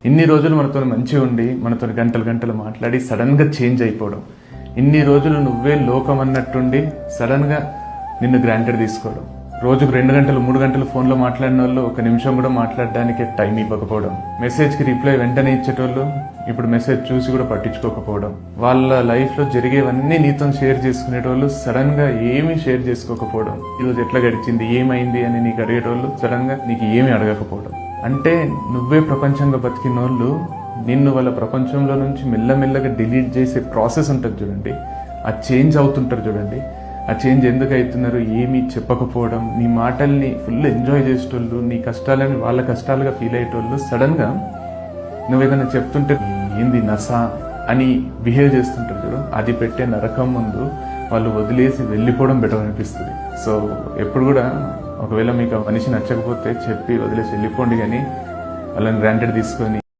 ఇన్ని రోజులు మనతో మంచిగా ఉండి మనతో గంటలు గంటలు మాట్లాడి సడన్గా చేంజ్ అయిపోవడం, ఇన్ని రోజులు నువ్వే లోకం అన్నట్టుండి సడన్గా నిన్ను గ్రాంటెడ్ తీసుకోవడం, రోజుకు 2 గంటలు 3 గంటలు ఫోన్లో మాట్లాడిన వాళ్ళు 1 నిమిషం కూడా మాట్లాడడానికి టైం ఇవ్వకపోవడం, మెసేజ్కి రిప్లై వెంటనే ఇచ్చేటోళ్ళు ఇప్పుడు మెసేజ్ చూసి కూడా పట్టించుకోకపోవడం, వాళ్ళ లైఫ్లో జరిగేవన్నీ నీతో షేర్ చేసుకునేటోళ్ళు సడన్గా ఏమీ షేర్ చేసుకోకపోవడం, ఈరోజు ఎట్లా గడిచింది ఏమైంది అని నీకు అడిగేటోళ్ళు సడన్గా నీకు ఏమీ అడగకపోవడం. అంటే నువ్వే ప్రపంచంగా బతికిన వాళ్ళు నిన్ను వాళ్ళ ప్రపంచంలో నుంచి మెల్లమెల్లగా డిలీట్ చేసే ప్రాసెస్ ఉంటుంది చూడండి, ఆ చేంజ్ అవుతుంటారు చూడండి. ఆ చేంజ్ ఎందుకు అవుతున్నారు, ఏమీ చెప్పకపోవడం, నీ మాటల్ని ఫుల్ ఎంజాయ్ చేసేటోళ్ళు, నీ కష్టాలని వాళ్ళ కష్టాలుగా ఫీల్ అయ్యేటోళ్ళు సడన్గా నువ్వేదైనా చెప్తుంటే ఏంది నసా అని బిహేవ్ చేస్తుంటారు చూడు, అది పెట్టే నరకం ముందు వాళ్ళు వదిలేసి వెళ్ళిపోవడం బెటర్ అనిపిస్తుంది. సో ఎప్పుడు కూడా ఒకవేళ మీకు ఆ మనిషి నచ్చకపోతే చెప్పి వదిలేసి వెళ్ళిపోండి, కానీ వాళ్ళని గ్రాంటెడ్ తీసుకొని